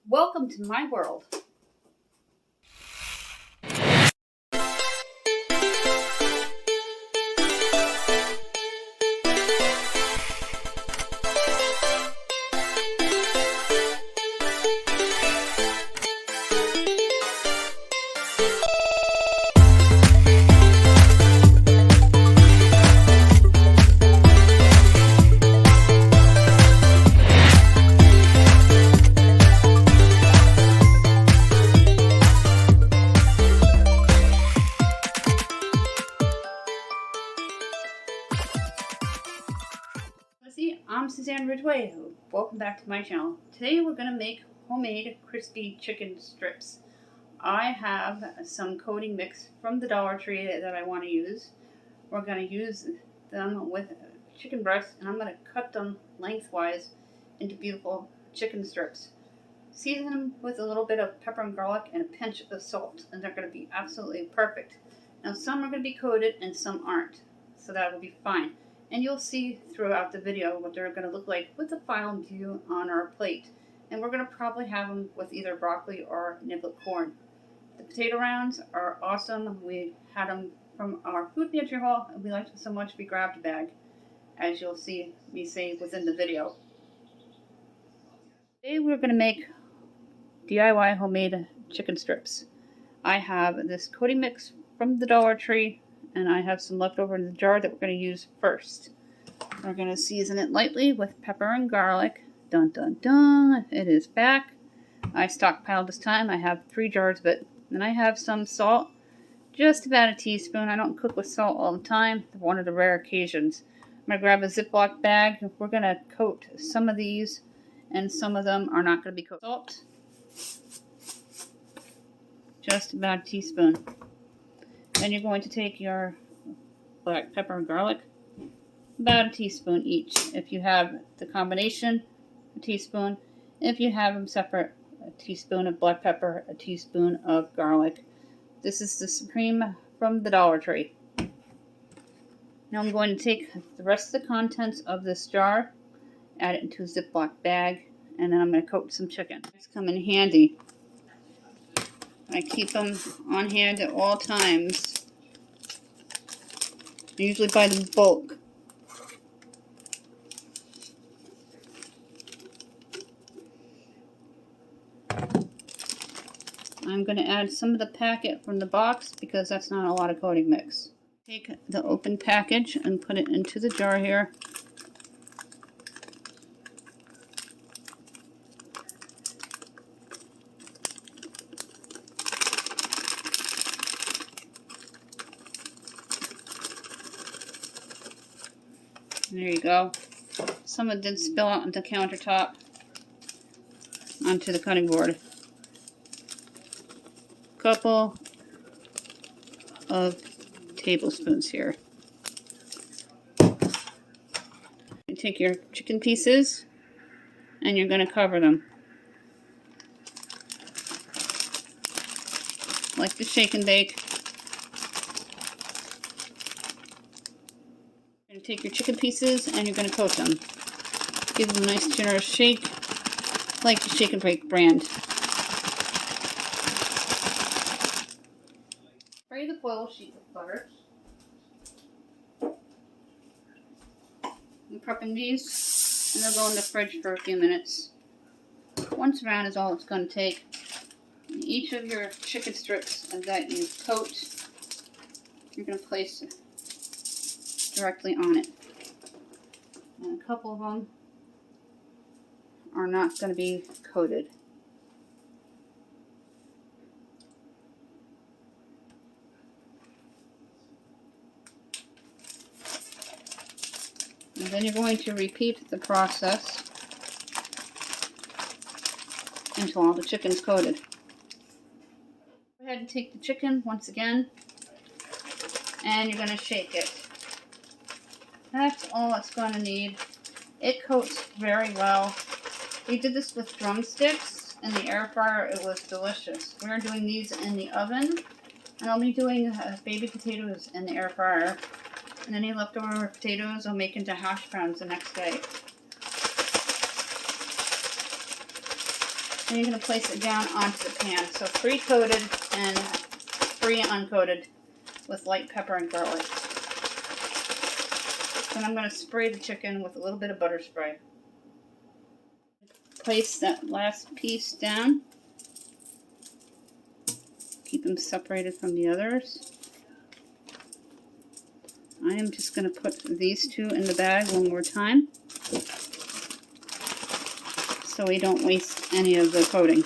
Welcome to my world. I'm Suzanne Ridgway. Welcome back to my channel. Today we're going to make homemade crispy chicken strips. I have some coating mix from the Dollar Tree that I want to use. We're going to use them with chicken breasts, and I'm going to cut them lengthwise into beautiful chicken strips. Season them with a little bit of pepper and garlic and a pinch of salt, and they're going to be absolutely perfect. Now some are going to be coated and some aren't, so that will be fine. And you'll see throughout the video what they're going to look like with the final view on our plate. And we're going to probably have them with either broccoli or niblet corn. The potato rounds are awesome. We had them from our food pantry haul, and we liked them so much we grabbed a bag, as you'll see me say within the video. Today we're going to make DIY homemade chicken strips. I have this coating mix from the Dollar Tree, and I have some left over in the jar that we're going to use first. We're going to season it lightly with pepper and garlic. Dun dun dun, it is back. I stockpiled this time. I have 3 jars of it. And I have some salt, just about a teaspoon. I don't cook with salt all the time, one of the rare occasions. I'm going to grab a Ziploc bag. We're going to coat some of these, and some of them are not going to be coated. Salt, just about a teaspoon. Then you're going to take your black pepper and garlic, about a teaspoon each. If you have the combination, a teaspoon. If you have them separate, a teaspoon of black pepper, a teaspoon of garlic. This is the Supreme from the Dollar Tree. Now I'm going to take the rest of the contents of this jar, add it into a Ziploc bag, and then I'm going to coat some chicken. These come in handy. I keep them on hand at all times. I usually buy them bulk. I'm going to add some of the packet from the box because that's not a lot of coating mix. Take the open package and put it into the jar here. There you go. Some of it did spill out onto the countertop, onto the cutting board. Couple of tablespoons here. You take your chicken pieces and you're going to cover them. Like the shake and bake. You're going to take your chicken pieces and you're going to coat them. Give them a nice generous shake, like the shake and bake brand. Spray the foil sheet with butter. I'm prepping these, and they'll go in the fridge for a few minutes. Once around is all it's going to take. Each of your chicken strips that you coat, you're going to place directly on it. And a couple of them are not going to be coated. And then you're going to repeat the process until all the chicken's coated. Go ahead and take the chicken once again, and you're going to shake it. That's all it's going to need. It coats very well. We did this with drumsticks in the air fryer. It was delicious. We're doing these in the oven, and I'll be doing baby potatoes in the air fryer. And any leftover potatoes I'll make into hash browns the next day. Then you're going to place it down onto the pan. So 3 coated and 3 uncoated with light pepper and garlic. Then I'm going to spray the chicken with a little bit of butter spray. Place that last piece down. Keep them separated from the others. I am just going to put these 2 in the bag one more time, so we don't waste any of the coating.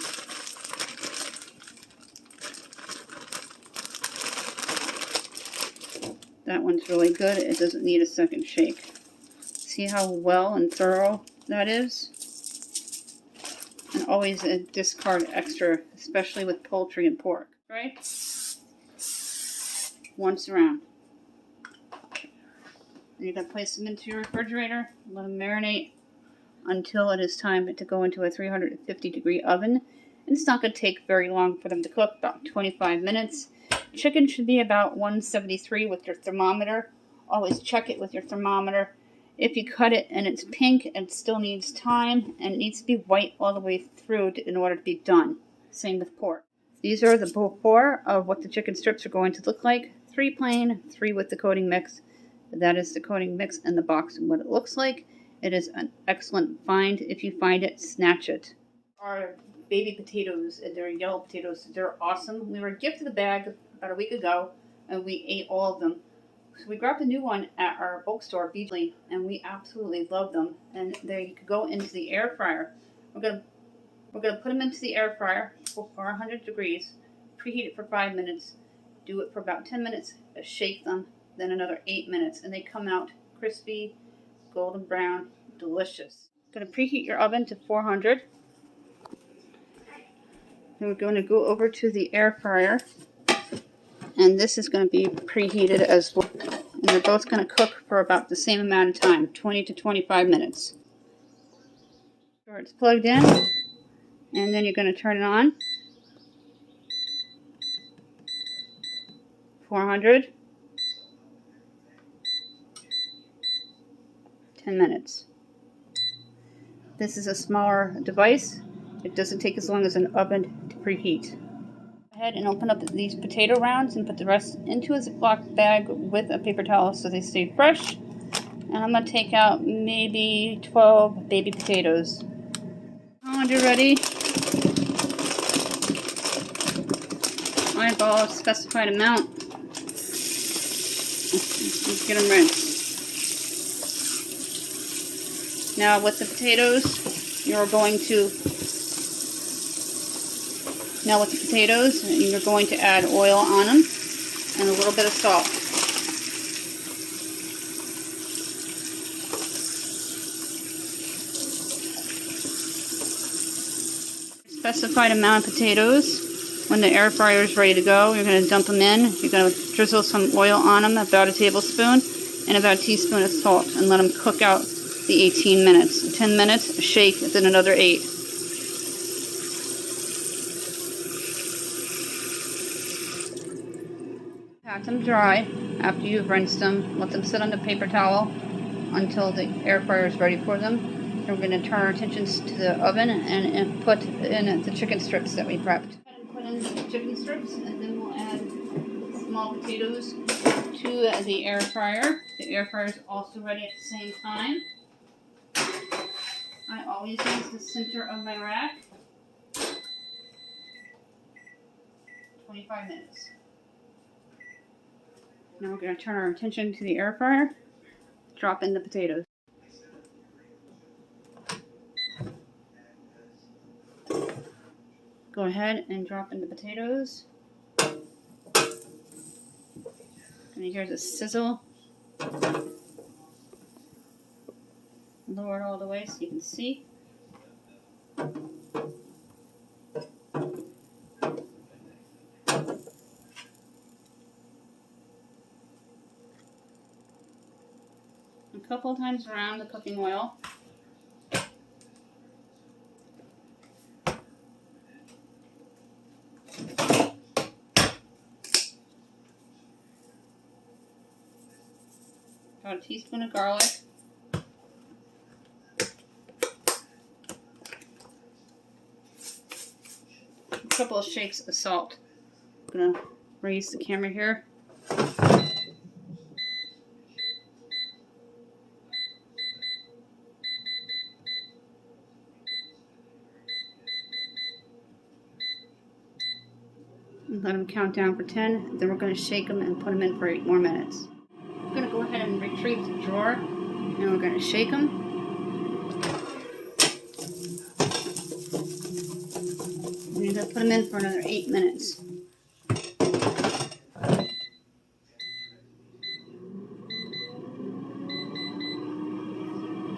That one's really good. It doesn't need a second shake. See how well and thorough that is? And always discard extra, especially with poultry and pork, right? Once around. And you're going to place them into your refrigerator, let them marinate until it is time to go into a 350-degree oven. And it's not going to take very long for them to cook, about 25 minutes. Chicken should be about 173 with your thermometer. Always check it with your thermometer. If you cut it and it's pink, it still needs time, and it needs to be white all the way through in order to be done. Same with pork. These are the before of what the chicken strips are going to look like. 3 plain, 3 with the coating mix. That is the coating mix in the box and what it looks like. It is an excellent find. If you find it, snatch it. Our baby potatoes, they're yellow potatoes. They're awesome. We were gifted a bag about a week ago, and we ate all of them. So we grabbed a new one at our bulk store, Beachley, and we absolutely love them. And they could go into the air fryer. We're gonna put them into the air fryer for 400 degrees. Preheat it for 5 minutes. Do it for about 10 minutes. Shake them. Then another 8 minutes, and they come out crispy, golden brown, delicious. Going to preheat your oven to 400. Then we're going to go over to the air fryer, and this is going to be preheated as well. And they're both going to cook for about the same amount of time, 20 to 25 minutes. So it's plugged in, and then you're going to turn it on. 400. 10 minutes. This is a smaller device. It doesn't take as long as an oven to preheat. Go ahead and open up these potato rounds and put the rest into a Ziploc bag with a paper towel so they stay fresh. And I'm going to take out maybe 12 baby potatoes. When you're ready, eyeball a specified amount. Let's get them rinsed. Now with the potatoes, you're going to add oil on them and a little bit of salt. Specified amount of potatoes. When the air fryer is ready to go, you're going to dump them in. You're going to drizzle some oil on them, about a tablespoon, and about a teaspoon of salt, and let them cook out the 18 minutes. 10 minutes, a shake, then another 8. Pat them dry after you've rinsed them. Let them sit on the paper towel until the air fryer is ready for them. And we're going to turn our attentions to the oven and put in the chicken strips that we prepped. Put in the chicken strips, and then we'll add small potatoes to the air fryer. The air fryer is also ready at the same time. I always use the center of my rack. 25 minutes. Now we're going to turn our attention to the air fryer. Drop in the potatoes. Go ahead and drop in the potatoes. And you hear the sizzle. Lower it all the way so you can see. A couple times around the cooking oil. About a teaspoon of garlic. a couple of shakes of salt. I'm going to raise the camera here. And let them count down for 10. Then we're going to shake them and put them in for 8 more minutes. I'm going to go ahead and retrieve the drawer. And we're going to shake them. We're going to put them in for another 8 minutes.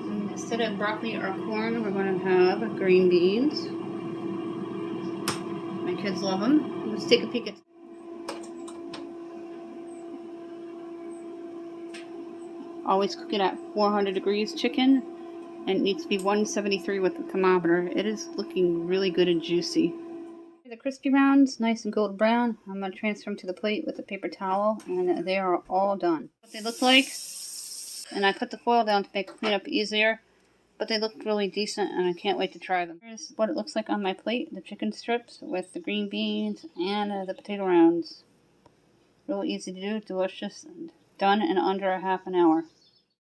And instead of broccoli or corn, we're going to have green beans. My kids love them. Let's take a peek at. Always cook it at 400 degrees chicken, and it needs to be 173 with the thermometer. It is looking really good and juicy. The crispy rounds, nice and golden brown. I'm going to transfer them to the plate with a paper towel, and they are all done. What they look like, and I put the foil down to make cleanup easier, but they look really decent, and I can't wait to try them. Here's what it looks like on my plate, the chicken strips with the green beans and the potato rounds. Real easy to do, delicious, and done in under a half an hour.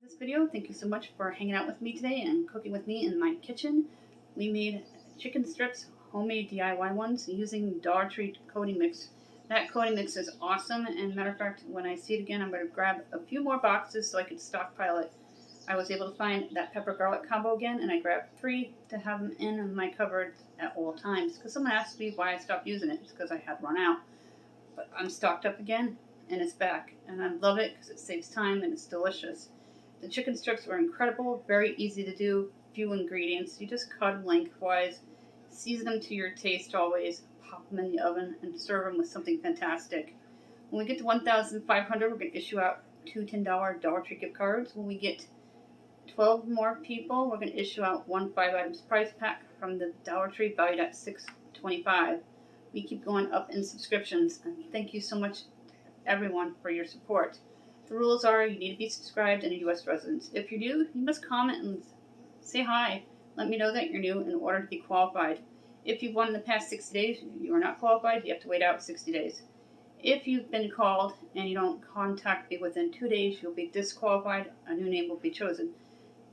This video, thank you so much for hanging out with me today and cooking with me in my kitchen. We made chicken strips, homemade DIY ones, using Dollar Tree coating mix. That coating mix is awesome, and matter of fact, when I see it again, I'm going to grab a few more boxes so I can stockpile it. I was able to find that pepper garlic combo again, and I grabbed 3 to have them in my cupboard at all times. Because someone asked me why I stopped using it. It's because I had run out. But I'm stocked up again, and it's back. And I love it because it saves time and it's delicious. The chicken strips were incredible, very easy to do, few ingredients. You just cut them lengthwise, season them to your taste always, pop them in the oven, and serve them with something fantastic. When we get to 1,500, we're going to issue out 2 $10 Dollar Tree gift cards. When we get 12 more people, we're going to issue out 1 5 items prize pack from the Dollar Tree valued at $6.25. We keep going up in subscriptions, and thank you so much, everyone, for your support. The rules are you need to be subscribed and a U.S. resident. If you're new, you must comment and say hi. Let me know that you're new in order to be qualified. If you've won in the past 60 days, you are not qualified. You have to wait out 60 days. If you've been called and you don't contact me within 2 days, you'll be disqualified. A new name will be chosen.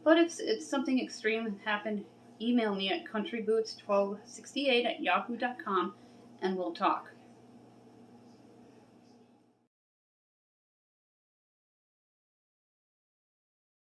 But if it's something extreme happened, email me at countryboots1268@yahoo.com and we'll talk.